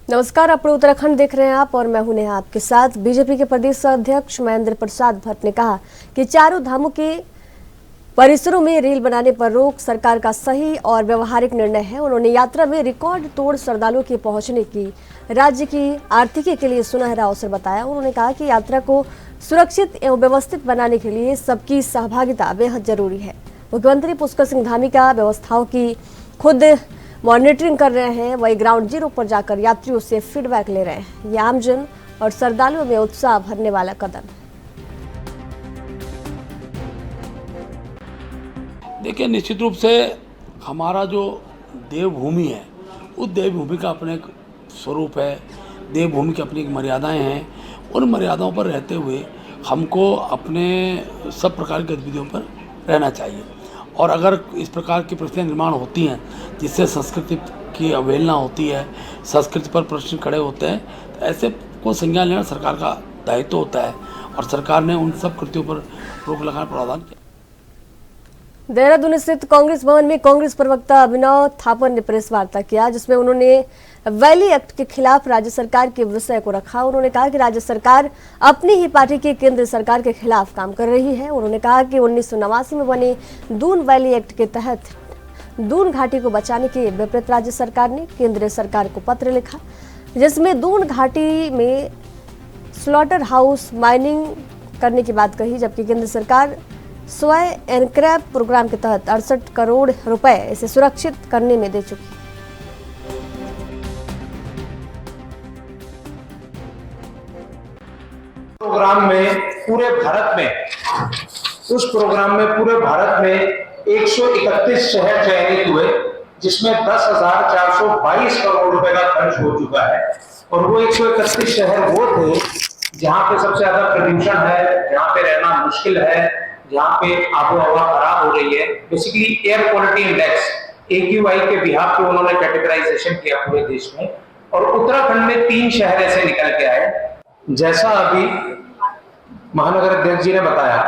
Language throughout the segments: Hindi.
नमस्कार, अपने उत्तराखंड देख रहे हैं आप और मैं हूं नेहा आपके साथ। बीजेपी के प्रदेश अध्यक्ष महेंद्र प्रसाद भट्ट ने कहा कि चारों धामों के परिसरों में रेल बनाने पर रोक सरकार का सही और व्यवहारिक निर्णय है। उन्होंने यात्रा में रिकॉर्ड तोड़ श्रद्धालुओं के पहुंचने की राज्य की आर्थिकी के लिए सुनहरा अवसर बताया। उन्होंने कहा कि यात्रा को सुरक्षित एवं व्यवस्थित बनाने के लिए सबकी सहभागिता बेहद जरूरी है। मुख्यमंत्री पुष्कर सिंह धामी का व्यवस्थाओं की खुद मॉनिटरिंग कर रहे हैं, वही ग्राउंड जीरो पर जाकर यात्रियों से फीडबैक ले रहे हैं। ये आमजन और श्रद्धालुओं में उत्साह भरने वाला कदम है। देखिए, निश्चित रूप से हमारा जो देवभूमि है उस देवभूमि का अपने एक स्वरूप है, देवभूमि की अपनी एक मर्यादाएं हैं। उन मर्यादाओं पर रहते हुए हमको अपने सब प्रकार की गतिविधियों पर रहना चाहिए। और अगर इस प्रकार की परिस्थितियाँ निर्माण होती हैं जिससे संस्कृति की अवहेलना होती है, संस्कृति पर प्रश्न खड़े होते हैं, तो ऐसे को संज्ञान लेना सरकार का दायित्व होता है और सरकार ने उन सब कृत्यों पर रोक लगाने का प्रावधान किया। देहरादून स्थित कांग्रेस भवन में कांग्रेस प्रवक्ता अभिनव थापर ने प्रेस वार्ता किया, जिसमें उन्होंने वैली एक्ट के खिलाफ राज्य सरकार के विषय को रखा। उन्होंने कहा कि राज्य सरकार अपनी ही पार्टी की केंद्र सरकार के खिलाफ काम कर रही है। उन्होंने कहा कि 1989 में बने दून वैली एक्ट के तहत दून घाटी को बचाने के विपरीत राज्य सरकार ने केंद्र सरकार को पत्र लिखा, जिसमें दून घाटी में स्लॉटर हाउस माइनिंग करने की बात कही, जबकि केंद्र सरकार स्वयं एनक्रैप प्रोग्राम के तहत 68 करोड़ रुपए इसे सुरक्षित करने में दे चुकी। प्रोग्राम में पूरे भारत में उस प्रोग्राम में पूरे भारत में 131 शहर चयनित हुए, जिसमें 10,422 करोड़ रुपए का खर्च हो चुका है। और वो 131 शहर वो थे जहां पे सबसे ज्यादा प्रदूषण है, जहां पे रहना मुश्किल है, जहां पे आबोहवा खराब हो रही है। Basically air quality index AQI के बिहाफ पे उन्होंने कैटेगराइजेशन किया पूरे देश में, और उत्तराखंड में 3 शहर ऐसे निकल के आए। जैसा अभी महानगर अध्यक्ष जी ने बताया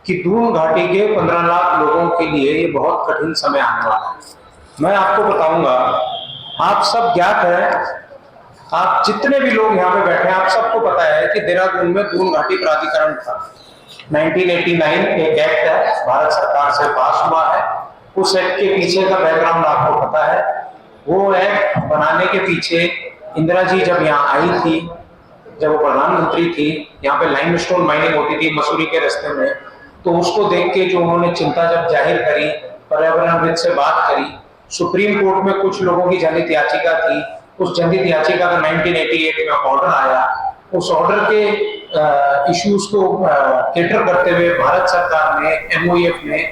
कि दून घाटी के 15 लाख लोगों के लिए ये बहुत कठिन समय आने वाला है। मैं आपको बताऊंगा, आप सब ज्ञात है, आप जितने भी लोग यहाँ पे बैठे हैं, आप सबको पता है कि देहरादून में दून घाटी प्राधिकरण था। 1989 एक एक्ट है, भारत सरकार से पास हुआ है। उस एक्ट के पीछे का बैकग्राउंड आपको पता है। वो एक्ट बनाने के पीछे इंदिरा जी जब यहाँ आई थी, जब वो प्रधानमंत्री थी, यहाँ पे लाइमस्टोन माइनिंग होती थी मसूरी के रास्ते में, तो उसको देख के जो उन्होंने चिंता जब जाहिर करी, पर्यावरणविद से बात करी, सुप्रीम कोर्ट में कुछ लोगों की जनहित याचिका थी। उस जनहित याचिका का 1988 में ऑर्डर आया। उस ऑर्डर के इश्यूज को कैटर करते हुए भारत सरकार ने MOEF में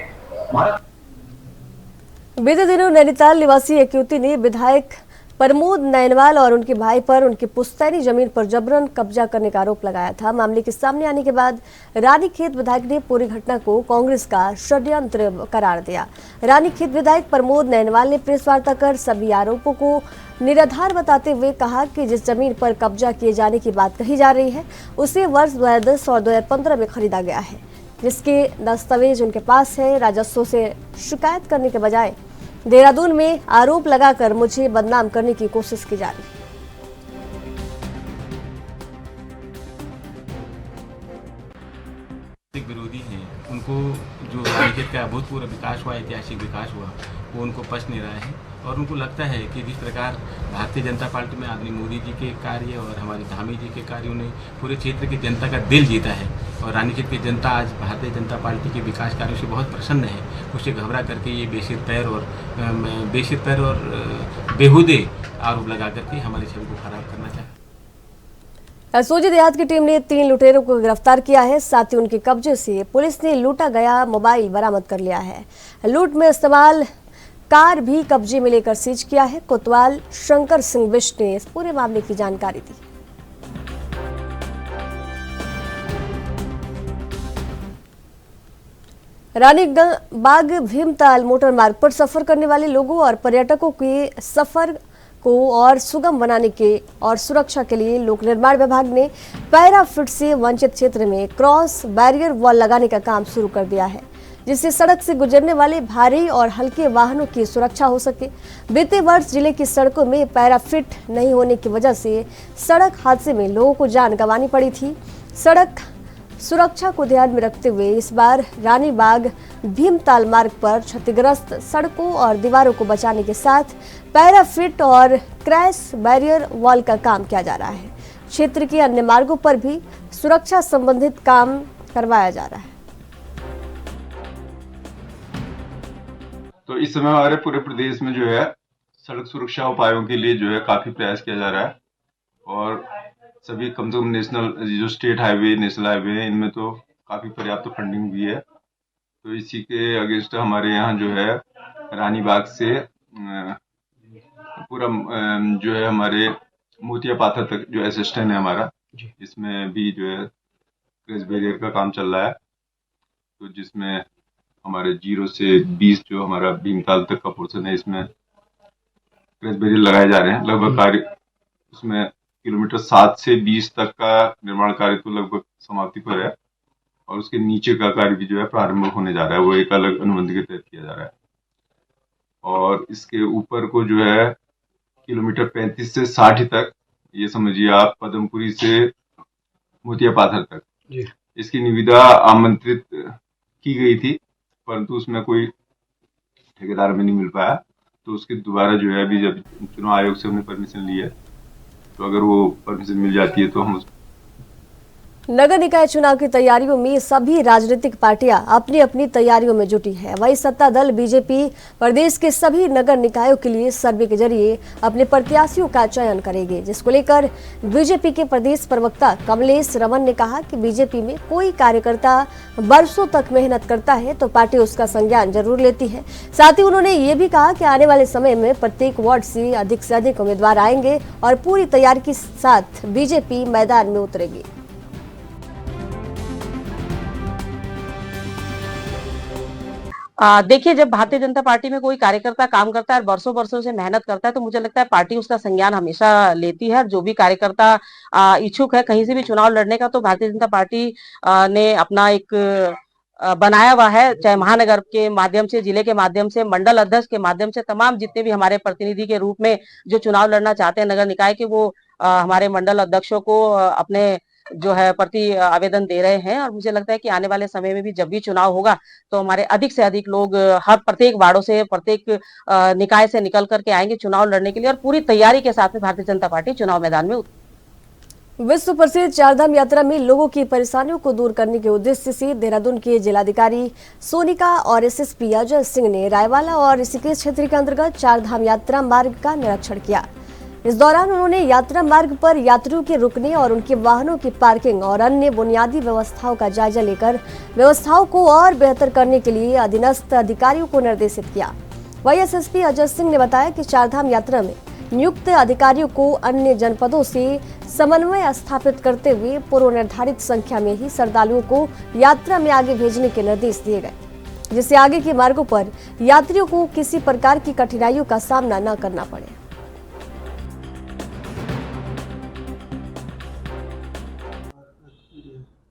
बीते दिनों नैनीताल निवासी एक युवती ने विधायक प्रमोद नैनवाल और उनके भाई पर उनकी पुश्तैनी जमीन पर जबरन कब्जा करने का आरोप लगाया था। मामले के सामने आने के बाद रानीखेत विधायक ने पूरी घटना को कांग्रेस का षड्यंत्र करार दिया। रानीखेत विधायक प्रमोद नैनवाल ने प्रेस वार्ता कर सभी आरोपों को निराधार बताते हुए कहा कि जिस जमीन पर कब्जा किए जाने की बात कही जा रही है उसे वर्ष 2010 और 2015 में खरीदा गया है, जिसके दस्तावेज उनके पास है। राजस्व से शिकायत करने के बजाय देहरादून में आरोप लगाकर मुझे बदनाम करने की कोशिश की जा रही है। विरोधी हैं, उनको जो रानीखेत का अभूतपूर्व विकास हुआ, ऐतिहासिक विकास हुआ, वो उनको पसंद नहीं रहा है। और उनको लगता है कि जिस प्रकार भारतीय जनता पार्टी में आदरणीय मोदी जी के कार्य और हमारे धामी जी के कार्यों ने पूरे क्षेत्र की जनता का दिल जीता है, और रानीखेत की जनता आज भारतीय जनता पार्टी के विकास कार्यों से बहुत प्रसन्न है, उससे घबरा करके ये बेसिर पैर और बेहुदे आरोप लगा करके हमारी छवि को खराब करना चाहते। सोजी देहात की टीम ने 3 लुटेरों को गिरफ्तार किया है। साथ ही उनके कब्जे से पुलिस ने लूटा गया मोबाइल बरामद कर लिया है। लूट में इस्तेमाल कार भी कब्जे में लेकर सीज किया है। कोतवाल शंकर सिंह बिष्ट ने इस पूरे मामले की जानकारी दी। रानीबाग भीमताल मोटर मार्ग पर सफर करने वाले लोगों और पर्यटकों के सफर को और सुगम बनाने के और सुरक्षा के लिए लोक निर्माण विभाग ने पैराफिट से वंचित क्षेत्र में क्रॉस बैरियर वॉल लगाने का काम शुरू कर दिया है। जिससे सड़क से गुजरने वाले भारी और हल्के वाहनों की सुरक्षा हो सके। बीते वर्ष जिले की सड़कों में पैराफिट नहीं होने की वजह से सड़क हादसे में लोगों को जान गंवानी पड़ी थी। सड़क सुरक्षा को ध्यान में रखते हुए इस बार रानीबाग भीमताल मार्ग पर क्षतिग्रस्त सड़कों और दीवारों को बचाने के साथ पैराफिट और क्रैश बैरियर वॉल का काम किया जा रहा है। क्षेत्र के अन्य मार्गों पर भी सुरक्षा संबंधित काम करवाया जा रहा है। तो इस समय हमारे पूरे प्रदेश में जो है सड़क सुरक्षा उपायों के लिए जो है काफी प्रयास किया जा रहा है और सभी कम से कम नेशनल जो स्टेट हाईवे नेशनल हाईवे है इनमें तो काफी पर्याप्त फंडिंग भी है। तो इसी के अगेंस्ट हमारे यहाँ जो है रानीबाग से पूरा जो है हमारे मोतिया पाथर तक जो असिस्टेंट है हमारा, इसमें भी जो है क्रैश बैरियर का काम चल रहा है। तो जिसमें हमारे 0 से 20 जो हमारा भीमताल तक का पोर्शन है इसमें क्रैश बैरियर लगाए जा रहे हैं। लगभग कार्य उसमें किलोमीटर 7 से 20 तक का निर्माण कार्य तो लगभग समाप्ति पर है और उसके नीचे का कार्य भी जो है प्रारंभ होने जा रहा है, वो एक अलग अनुबंध के तहत किया जा रहा है। और इसके ऊपर को जो है किलोमीटर 35 से 60 तक, ये समझिए आप पदमपुरी से मोतिया पाथर तक जी। इसकी निविदा आमंत्रित की गई थी परंतु उसमें कोई ठेकेदार में नहीं मिल पाया। तो उसके दोबारा जो है अभी जब चुनाव आयोग से हमने परमिशन ली है तो अगर वो परमिशन मिल जाती है तो हम नगर निकाय चुनाव की तैयारियों में सभी राजनीतिक पार्टियां अपनी अपनी तैयारियों में जुटी है। वहीं सत्ता दल बीजेपी प्रदेश के सभी नगर निकायों के लिए सर्वे के जरिए अपने प्रत्याशियों का चयन करेगी, जिसको लेकर बीजेपी के प्रदेश प्रवक्ता कमलेश रमन ने कहा कि बीजेपी में कोई कार्यकर्ता वर्षों तक मेहनत करता है तो पार्टी उसका संज्ञान जरूर लेती है। साथ ही उन्होंने ये भी कहा कि आने वाले समय में प्रत्येक वार्ड से अधिक उम्मीदवार आएंगे और पूरी तैयारी के साथ बीजेपी मैदान में उतरेगी। देखिए, जब भारतीय जनता पार्टी में कोई कार्यकर्ता काम करता है और वर्षों वर्षों से मेहनत करता है तो मुझे लगता है पार्टी उसका संज्ञान हमेशा लेती है। जो भी कार्यकर्ता इच्छुक है कहीं से भी चुनाव लड़ने का, तो भारतीय जनता पार्टी ने अपना एक बनाया हुआ है, चाहे महानगर के माध्यम से, जिले के माध्यम से, मंडल अध्यक्ष के माध्यम से, तमाम जितने भी हमारे प्रतिनिधि के रूप में जो चुनाव लड़ना चाहते हैं नगर निकाय के, वो हमारे मंडल अध्यक्षों को अपने जो है प्रति आवेदन दे रहे हैं। और मुझे लगता है कि आने वाले समय में भी जब भी चुनाव होगा तो हमारे अधिक से अधिक लोग हर प्रत्येक वार्डों से, प्रत्येक निकाय से निकल करके आएंगे चुनाव लड़ने के लिए और पूरी तैयारी के साथ में भारतीय जनता पार्टी चुनाव मैदान में विश्व प्रसिद्ध चारधाम यात्रा में लोगों की परेशानियों को दूर करने के उद्देश्य से देहरादून के जिलाधिकारी सोनिका और एसएसपी अजय सिंह ने रायवाला और ऋषिकेश क्षेत्र के अंतर्गत चारधाम यात्रा मार्ग का निरीक्षण किया। इस दौरान उन्होंने यात्रा मार्ग पर यात्रियों के रुकने और उनके वाहनों की पार्किंग और अन्य बुनियादी व्यवस्थाओं का जायजा लेकर व्यवस्थाओं को और बेहतर करने के लिए अधीनस्थ अधिकारियों को निर्देशित किया। वहीं एसएसपी अजय सिंह ने बताया कि चारधाम यात्रा में नियुक्त अधिकारियों को अन्य जनपदों से समन्वय स्थापित करते हुए पूर्व निर्धारित संख्या में ही श्रद्धालुओं को यात्रा में आगे भेजने के निर्देश दिए गए, जिससे आगे के मार्गों पर यात्रियों को किसी प्रकार की कठिनाइयों का सामना न करना पड़े।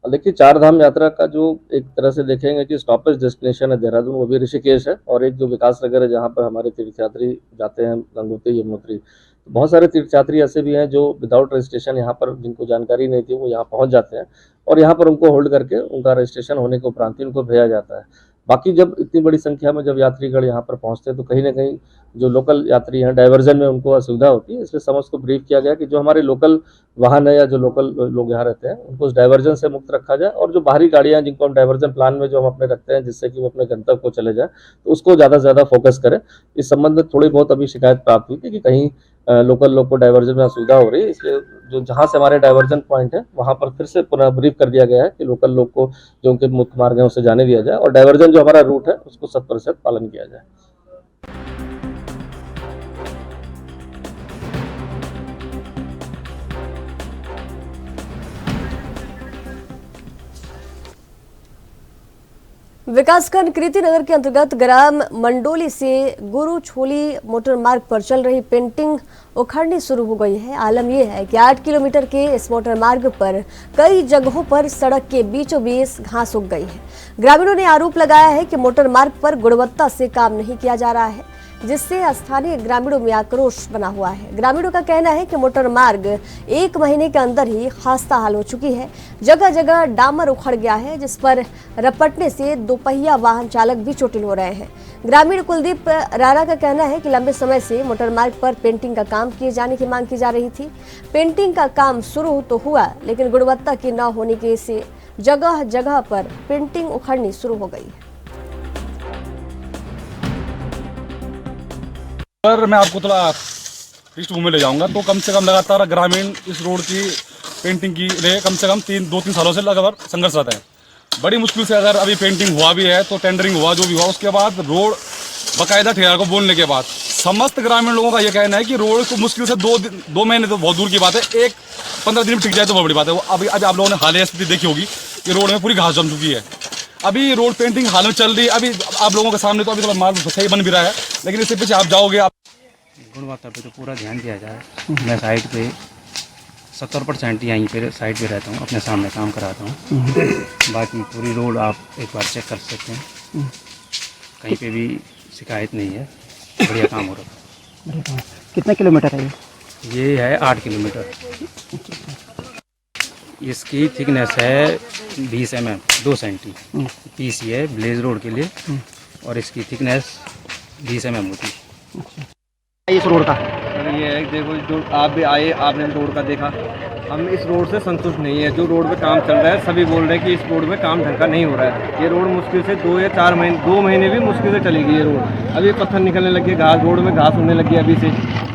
देखिए, चारधाम यात्रा का जो एक तरह से देखेंगे कि स्टॉपेज डेस्टिनेशन है देहरादून, वो भी ऋषिकेश है, और एक जो विकास नगर है जहाँ पर हमारे तीर्थयात्री जाते हैं, गंगोत्री यमुनोत्री। तो बहुत सारे तीर्थयात्री ऐसे भी हैं जो विदाउट रजिस्ट्रेशन यहाँ पर, जिनको जानकारी नहीं थी, वो यहाँ पहुँच जाते हैं और यहाँ पर उनको होल्ड करके उनका रजिस्ट्रेशन होने के उपरांत उनको भेजा जाता है। बाकी जब इतनी बड़ी संख्या में जब यात्रीगण यहाँ पर पहुँचते हैं तो कहीं ना कहीं जो लोकल यात्री हैं डाइवर्जन में उनको असुविधा होती है। इसलिए समझ को ब्रीफ किया गया कि जो हमारे लोकल वाहन है या जो लोकल लोग यहाँ रहते हैं उनको उस डाइवर्जन से मुक्त रखा जाए, और जो बाहरी गाड़ियाँ जिनको हम डाइवर्जन प्लान में जो हम अपने रखते हैं जिससे कि वो अपने गंतव्य को चले जाए, तो उसको ज़्यादा से ज़्यादा फोकस करें। इस संबंध में थोड़ी बहुत अभी शिकायत प्राप्त हुई थी कि कहीं लोकल लोग को डाइवर्जन में असुविधा हो रही है, इसलिए जो जहाँ से हमारे डाइवर्जन पॉइंट है वहाँ पर फिर से पुनः ब्रीफ कर दिया गया है कि लोकल लोग को जो उनके मुख्य मार्ग है उसे जाने दिया जाए और डाइवर्जन जो हमारा रूट है उसको 100% पालन किया जाए। विकासखंड कृतिनगर के अंतर्गत ग्राम मंडोली से गुरु छोली मोटर मार्ग पर चल रही पेंटिंग उखड़नी शुरू हो गई है। आलम यह है कि 8 किलोमीटर के इस मोटर मार्ग पर कई जगहों पर सड़क के बीचों बीच घास उग गई है। ग्रामीणों ने आरोप लगाया है कि मोटर मार्ग पर गुणवत्ता से काम नहीं किया जा रहा है, जिससे स्थानीय ग्रामीणों में आक्रोश बना हुआ है। ग्रामीणों का कहना है कि मोटर मार्ग 1 महीने के अंदर ही खस्ता हाल हो चुकी है। जगह जगह डामर उखड़ गया है, जिस पर रपटने से दोपहिया वाहन चालक भी चोटिल हो रहे हैं। ग्रामीण कुलदीप राणा का कहना है कि लंबे समय से मोटर मार्ग पर पेंटिंग का काम किए जाने की मांग की जा रही थी। पेंटिंग का काम शुरू तो हुआ, लेकिन गुणवत्ता की न होने के से जगह जगह पर पेंटिंग उखड़नी शुरू हो गई है। अगर मैं आपको थोड़ा पृष्ठभूमि में ले जाऊंगा तो कम से कम लगातार ग्रामीण इस रोड की पेंटिंग की लिए कम से कम 2-3 सालों से लगातार संघर्षरत है। बड़ी मुश्किल से अगर अभी पेंटिंग हुआ भी है तो टेंडरिंग हुआ जो भी हुआ, उसके बाद रोड बाकायदा ठेकेदार को बोलने के बाद समस्त ग्रामीण लोगों का यह कहना है कि रोड को मुश्किल से 2 महीने तो बहुत दूर की बात है, 15 दिन में टिक जाए तो बहुत बड़ी बात है। अभी आप लोगों ने हालिया स्थिति देखी होगी कि रोड में पूरी घास जम चुकी है। अभी रोड पेंटिंग हाल में चल रही है। अभी आप लोगों के सामने तो अभी थोड़ा मार्ग सही बन भी रहा है, लेकिन इससे पीछे आप जाओगे आप गुणवत्ता पे तो पूरा ध्यान दिया जाए। मैं साइड पे 70% यहीं पे साइड पे रहता हूँ, अपने सामने काम कराता हूँ। बाकी पूरी रोड आप एक बार चेक कर सकते हैं, कहीं पे भी शिकायत नहीं है, बढ़िया काम हो रहा है। कितने किलोमीटर है ये है 8 किलोमीटर। इसकी थिकनेस है 20 mm 2 सेंटी पीसी है ब्लेज रोड के लिए, और इसकी थिकनेस 20 mm होती है। इस रोड का ये है, देखो जो आप भी आए, आपने रोड का देखा, हम इस रोड से संतुष्ट नहीं है। जो रोड पे काम चल रहा है, सभी बोल रहे हैं कि इस रोड पे काम ढंग का नहीं हो रहा है। ये रोड मुश्किल से 2 या 4 महीने 2 महीने भी मुश्किल से चलेगी ये रोड। अभी पत्थर निकलने लगे, घास रोड में घास होने लगी अभी से।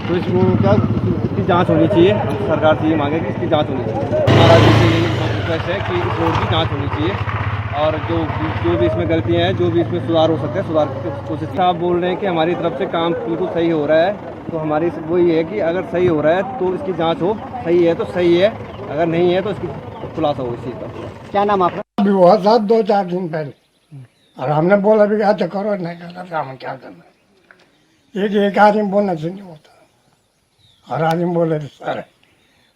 तो इस रोड का इसकी जाँच होनी चाहिए। हम सरकार से ये मांगे कि इसकी जाँच होनी चाहिए। हमारा जैसे यही रिक्वेस्ट है कि इस रोड की जाँच होनी चाहिए, और जो भी इसमें गलतियां हैं, जो भी इसमें सुधार हो सकता है, सुधार की कोशिश। आप बोल रहे हैं कि हमारी तरफ से काम बिल्कुल सही हो रहा है, तो हमारी वही है कि अगर सही हो रहा है तो इसकी जांच हो, सही है तो सही है, अगर नहीं है तो इसकी खुलासा हो इस चीज़ का। क्या नाम आपका? अभी हुआ था 2-4 दिन पहले, और हमने बोला भी अच्छा करो, नहीं करना तो हमें क्या करना। एक आदमी बोलने से नहीं होता, हर आदमी बोले तो सर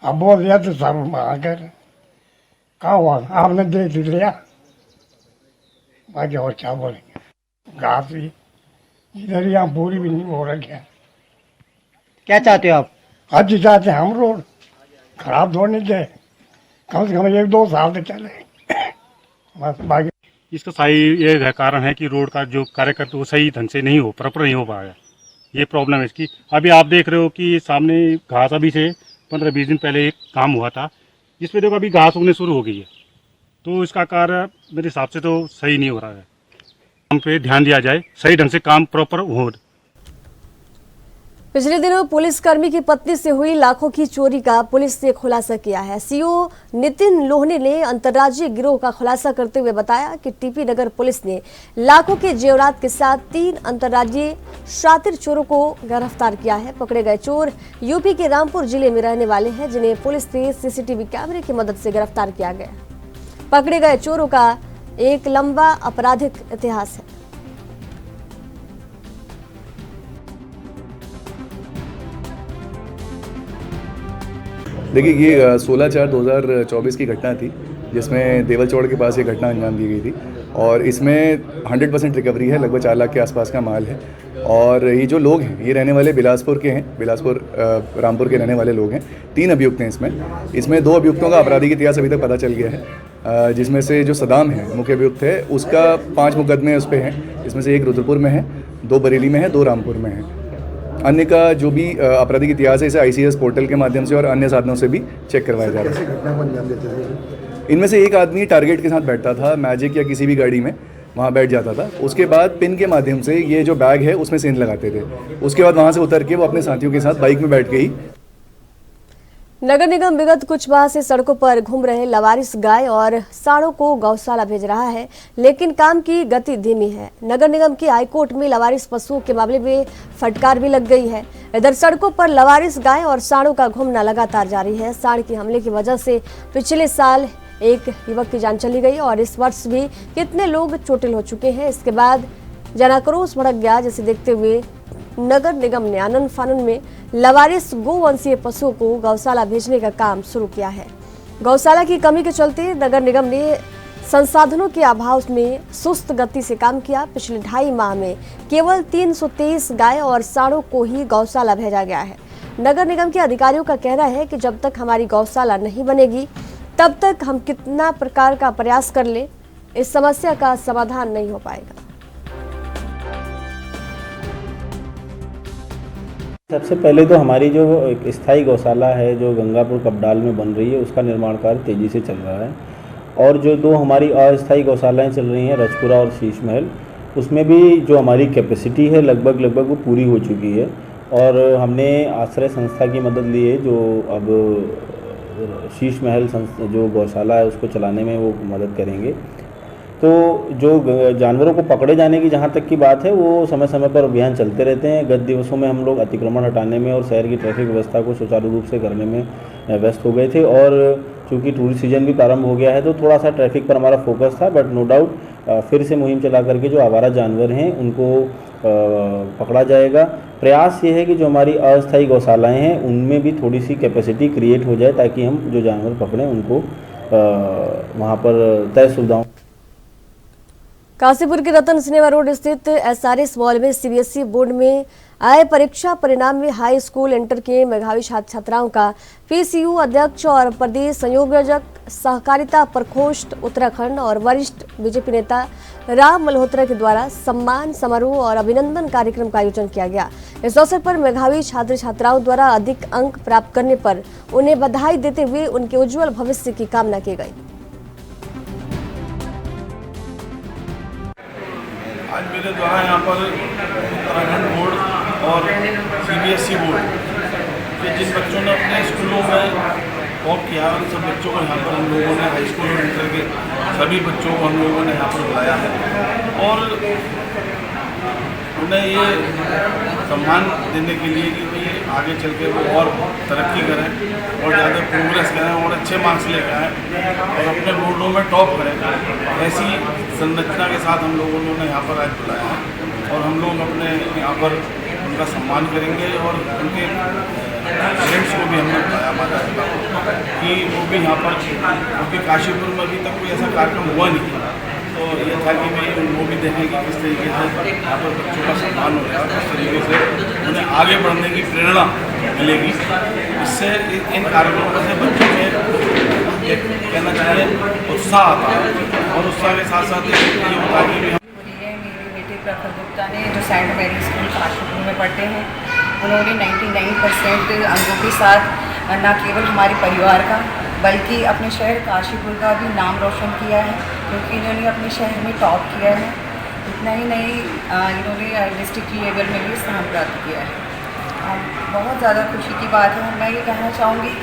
अब बोल दिया तो सब आकर कहा हुआ आपने देख लिया, बाकी और क्या बोलेंगे। घास भी इधर यहाँ पूरी भी नहीं हो रही है। क्या चाहते हो आप? आज चाहते हैं हम रोड खराब होने के कम से कम 1-2 साल तक चले बस। बाकी इसका सही ये कारण है कि रोड का जो कार्य करते वो सही ढंग से नहीं हो, प्रॉपर नहीं हो पाया। ये प्रॉब्लम है इसकी। अभी आप देख रहे हो कि सामने घास अभी से 15-20 दिन पहले एक काम हुआ था, जिसमें देखो अभी घास उगने शुरू हो गई है। तो इसका कार्य मेरे हिसाब से तो सही नहीं हो रहा है। हम पे ध्यान दिया जाए, सही ढंग से काम प्रॉपर हो। पिछले दिनों पुलिसकर्मी की पत्नी से हुई लाखों की चोरी का पुलिस ने खुलासा किया है। सीओ नितिन लोहने ने अंतर्राज्यीय गिरोह का खुलासा करते हुए बताया कि टीपी नगर पुलिस ने लाखों के जेवरात के साथ 3 अंतर्राज्यीय शातिर चोरों को गिरफ्तार किया है। पकड़े गए चोर यूपी के रामपुर जिले में रहने वाले हैं, जिन्हें पुलिस ने सीसीटीवी कैमरे की मदद से गिरफ्तार किया गया। पकड़े गए चोरों का एक लंबा आपराधिक इतिहास है। देखिए, ये 16/4/2024 की घटना थी, जिसमें देवल चौड़ के पास ये घटना अंजाम दी गई थी, और इसमें 100% रिकवरी है। लगभग 4 लाख के आसपास का माल है। और ये जो लोग हैं ये रहने वाले बिलासपुर के हैं, बिलासपुर रामपुर के रहने वाले लोग हैं। 3 अभियुक्त हैं इसमें 2 अभियुक्तों का आपराधिक इतिहास अभी तक पता चल गया है, जिसमें से जो सदाम है मुख्य अभियुक्त है, उसका 5 मुकदमे उस पर हैं। इसमें से 1 रुद्रपुर में है, 2 बरेली में है, 2 रामपुर में है। अन्य का जो भी आपराधिक इतिहास है इसे ICS पोर्टल के माध्यम से और अन्य साधनों से भी चेक करवाया जा रहा है। इनमें से एक आदमी टारगेट के साथ बैठता था, मैजिक या किसी भी गाड़ी में वहाँ बैठ जाता था। उसके बाद पिन के माध्यम से ये जो बैग है उसमें सेंध लगाते थे। उसके बाद वहाँ से उतर के वो अपने साथियों के साथ बाइक में बैठ के ही नगर निगम विगत कुछ माह से सड़कों पर घूम रहे लवारिस गाय और सांडों को गौशाला भेज रहा है, लेकिन काम की गति धीमी है। नगर निगम की हाईकोर्ट में लवारिस पशुओं के मामले में फटकार भी लग गई है। इधर सड़कों पर लवारिस गाय और सांडों का घूमना लगातार जारी है। सांड के हमले की वजह से पिछले साल एक युवक की जान चली गई और इस वर्ष भी कितने लोग चोटिल हो चुके हैं। इसके बाद जनाक्रोश भड़क गया, जिसे देखते हुए नगर निगम ने आनंद फानन में लवारिस गोवंशीय पशुओं को गौशाला भेजने का काम शुरू किया है। गौशाला की कमी के चलते नगर निगम ने संसाधनों के अभाव में सुस्त गति से काम किया। पिछले 2.5 माह में केवल 323 गाय और सांडों को ही गौशाला भेजा गया है। नगर निगम के अधिकारियों का कहना है कि जब तक हमारी गौशाला नहीं बनेगी तब तक हम कितना प्रकार का प्रयास कर ले, इस समस्या का समाधान नहीं हो पाएगा। सबसे पहले तो हमारी जो एक स्थायी गौशाला है जो गंगापुर कपडाल में बन रही है, उसका निर्माण कार्य तेज़ी से चल रहा है। और जो 2 हमारी अस्थायी गौशालाएं चल रही हैं, रजपुरा और शीश महल, उसमें भी जो हमारी कैपेसिटी है लगभग वो पूरी हो चुकी है। और हमने आश्रय संस्था की मदद ली है, जो अब शीश महल जो गौशाला है उसको चलाने में वो मदद करेंगे। तो जो जानवरों को पकड़े जाने की जहाँ तक की बात है, वो समय समय पर अभियान चलते रहते हैं। गत दिवसों में हम लोग अतिक्रमण हटाने में और शहर की ट्रैफिक व्यवस्था को सुचारू रूप से करने में व्यस्त हो गए थे। और चूँकि टूरिस्ट सीजन भी प्रारंभ हो गया है तो थोड़ा सा ट्रैफिक पर हमारा फोकस था, बट नो डाउट फिर से मुहिम चला करके जो आवारा जानवर हैं उनको पकड़ा जाएगा। प्रयास ये है कि जो हमारी अस्थायी गौशालाएँ हैं उनमें भी थोड़ी सी कैपेसिटी क्रिएट हो जाए, ताकि हम जो जानवर पकड़ें उनको वहाँ पर तय सुविधाओं। काशीपुर के रतन सिनेमा रोड स्थित SRS मॉल में CBSE बोर्ड में आए परीक्षा परिणाम में हाई स्कूल इंटर के मेधावी छात्र छात्राओं का PCU अध्यक्ष और प्रदेश संयोजक सहकारिता प्रकोष्ठ उत्तराखंड और वरिष्ठ बीजेपी नेता राम मल्होत्रा के द्वारा सम्मान समारोह और अभिनंदन कार्यक्रम का आयोजन किया गया। इस अवसर पर मेधावी छात्र छात्राओं द्वारा अधिक अंक प्राप्त करने पर उन्हें बधाई देते हुए उनके उज्जवल भविष्य की कामना की गई। आज मेरे द्वारा यहाँ पर उत्तराखंड बोर्ड और CBSE बोर्ड के जिन बच्चों ने अपने स्कूलों में टॉप किया, उन सब बच्चों को यहाँ पर हम लोगों ने हाई स्कूल और इंटर के सभी बच्चों को हम लोगों ने यहाँ पर बुलाया है और उन्हें ये सम्मान देने के लिए कि आगे चल के वो और तरक्की करें और ज़्यादा प्रोग्रेस करें और अच्छे मार्क्स लेकर आएँ और अपने बोर्डों में टॉप करें। ऐसी संरचना के साथ हम लोगों ने यहाँ पर आज बुलाया है और हम लोग अपने यहाँ पर उनका सम्मान करेंगे और उनके पेरेंट्स को भी हमने बताया, माता पिता को, कि वो भी यहाँ पर, क्योंकि काशीपुर में अभी तक कोई ऐसा कार्यक्रम हुआ नहीं, तो ये था कि भाई वो भी देखें कि किस तरीके से यहाँ पर बच्चों का सम्मान हो रहा है, किस तरीके से उन्हें आगे बढ़ने की प्रेरणा मिलेगी। इससे इन कार्यक्रमों से बच्चों में एक कहना चाहिए उत्साह आता है और उत्साह के साथ साथ ये होता है कि मेरे बेटे प्रखर गुप्ता ने जो सेंट मैरी स्कूल काशीपुर में पढ़ते हैं, उन्होंने 99% अंकों के साथ न केवल हमारे परिवार का बल्कि अपने शहर काशीपुर का भी नाम रोशन किया है, क्योंकि इन्होंने अपने शहर में टॉप किया है। इतना ही नहीं, इन्होंने डिस्ट्रिक्ट लेवल में भी स्थान प्राप्त किया है। बहुत ज़्यादा खुशी की बात है। मैं ये कहना चाहूँगी,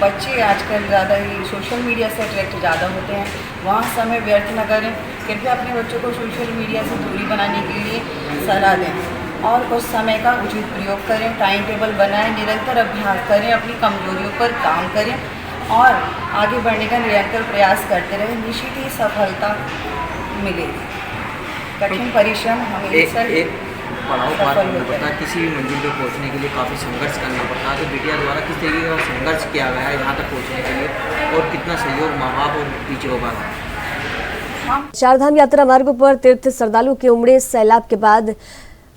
बच्चे आजकल ज़्यादा ही सोशल मीडिया से अट्रैक्ट ज़्यादा होते हैं, वहाँ समय व्यर्थ न करें। कृपया अपने बच्चों को सोशल मीडिया से दूरी बनाने के लिए सलाह दें और उस समय का उचित प्रयोग करें, टाइम टेबल बनाएं, निरंतर अभ्यास करें, अपनी कमजोरियों पर काम करें और आगे बढ़ने का निरंतर प्रयास करते रहें। निश्चित ही सफलता मिलेगी। कठिन परिश्रम हमेशा पढ़ाओ पार नहीं पड़ता, किसी भी मंजिल पर पहुंचने के लिए काफ़ी संघर्ष करना पड़ता है। तो बिटिया द्वारा किस तरीके का संघर्ष किया गया है यहाँ तक पहुँचने के लिए और कितना सहयोग माँ बाप और टीचरों का। चारधाम यात्रा मार्गों पर तीर्थ श्रद्धालुओं के उमड़े सैलाब के बाद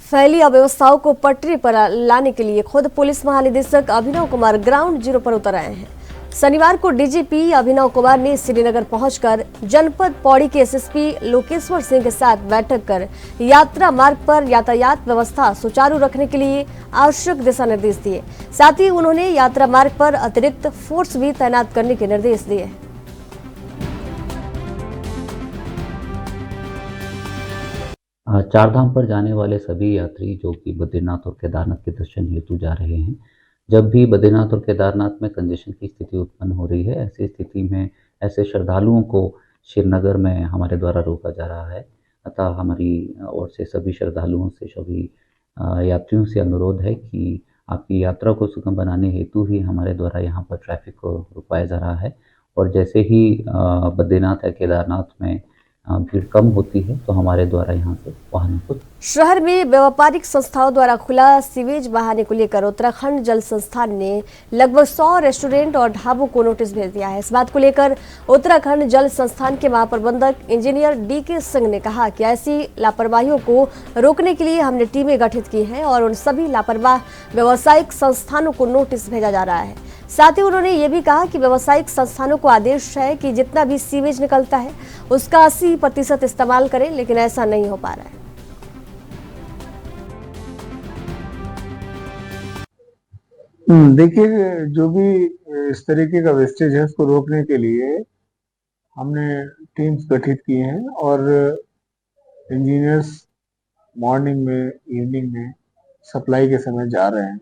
फैली अव्यवस्थाओं को पटरी पर लाने के लिए खुद पुलिस महानिदेशक अभिनव कुमार ग्राउंड जीरो पर उतर आए हैं। शनिवार को डीजीपी अभिनव कुमार ने श्रीनगर पहुंचकर जनपद पौड़ी के एसएसपी लोकेश्वर सिंह के साथ बैठक कर यात्रा मार्ग पर यातायात व्यवस्था सुचारू रखने के लिए आवश्यक दिशा निर्देश दिए। साथ ही उन्होंने यात्रा मार्ग पर अतिरिक्त फोर्स भी तैनात करने के निर्देश दिए। चारधाम पर जाने वाले सभी यात्री जो कि बद्रीनाथ और केदारनाथ के दर्शन हेतु जा रहे हैं, जब भी बद्रीनाथ और केदारनाथ में कंजेशन की स्थिति उत्पन्न हो रही है, ऐसी स्थिति में ऐसे श्रद्धालुओं को श्रीनगर में हमारे द्वारा रोका जा रहा है। अतः हमारी ओर से सभी श्रद्धालुओं से, सभी यात्रियों से अनुरोध है कि आपकी यात्रा को सुगम बनाने हेतु ही हमारे द्वारा यहाँ पर ट्रैफिक को रुकवाया जा रहा है और जैसे ही बद्रीनाथ या केदारनाथ में भीड़ कम होती है तो हमारे द्वारा यहाँ से वाहनों को शहर में व्यापारिक संस्थाओं द्वारा खुला सीवेज बहाने को लेकर उत्तराखंड जल संस्थान ने लगभग 100 रेस्टोरेंट और ढाबों को नोटिस भेज दिया है। इस बात को लेकर उत्तराखंड जल संस्थान के महाप्रबंधक इंजीनियर DK सिंह ने कहा कि ऐसी लापरवाहियों को रोकने के लिए हमने टीमें गठित की हैं और उन सभी लापरवाह व्यावसायिक संस्थानों को नोटिस भेजा जा रहा है। साथ ही उन्होंने ये भी कहा कि व्यावसायिक संस्थानों को आदेश है कि जितना भी सीवेज निकलता है उसका 80% इस्तेमाल करें, लेकिन ऐसा नहीं हो पा रहा है। देखिए, जो भी इस तरीके का वेस्टेज है उसको रोकने के लिए हमने टीम्स गठित की हैं और इंजीनियर्स मॉर्निंग में, इवनिंग में सप्लाई के समय जा रहे हैं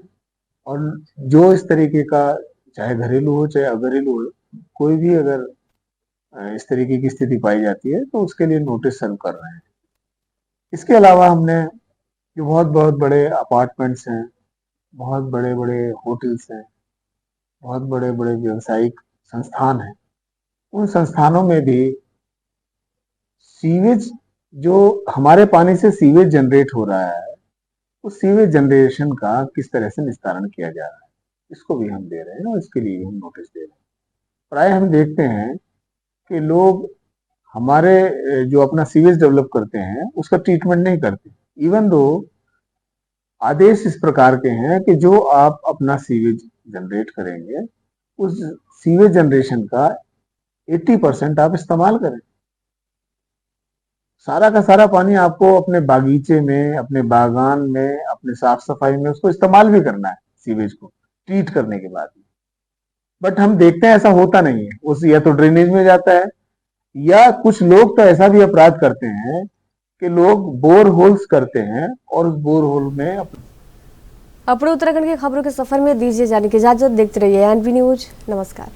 और जो इस तरीके का, चाहे घरेलू हो चाहे अघरेलू हो, कोई भी अगर इस तरीके की स्थिति पाई जाती है तो उसके लिए नोटिस सर्व कर रहे हैं। इसके अलावा हमने जो बहुत बड़े अपार्टमेंट्स हैं, बहुत बड़े बड़े होटल्स हैं, बहुत बड़े बड़े व्यावसायिक संस्थान हैं, उन संस्थानों में भी सीवेज, जो हमारे पानी से सीवेज जनरेट हो रहा है, उस सीवेज जनरेशन का किस तरह से निस्तारण किया जा रहा है, इसको भी हम दे रहे हैं और इसके लिए हम नोटिस दे रहे हैं। प्राय हम देखते हैं कि लोग हमारे जो अपना सीवेज डेवलप करते हैं उसका ट्रीटमेंट नहीं करते, इवन दो आदेश इस प्रकार के हैं कि जो आप अपना सीवेज जनरेट करेंगे उस सीवेज जनरेशन का 80% आप इस्तेमाल करें। सारा का सारा पानी आपको अपने बागीचे में, अपने बागान में, अपने साफ सफाई में उसको इस्तेमाल भी करना है, सीवेज को ट्रीट करने के बाद। बट हम देखते हैं ऐसा होता नहीं है, उस या तो ड्रेनेज में जाता है या कुछ लोग तो ऐसा भी अपराध करते हैं कि लोग बोर होल्स करते हैं और उस बोर होल में अपने उत्तराखंड की खबरों के सफर में दीजिए जाने की इजाजत। देखते रहिए NV न्यूज। नमस्कार।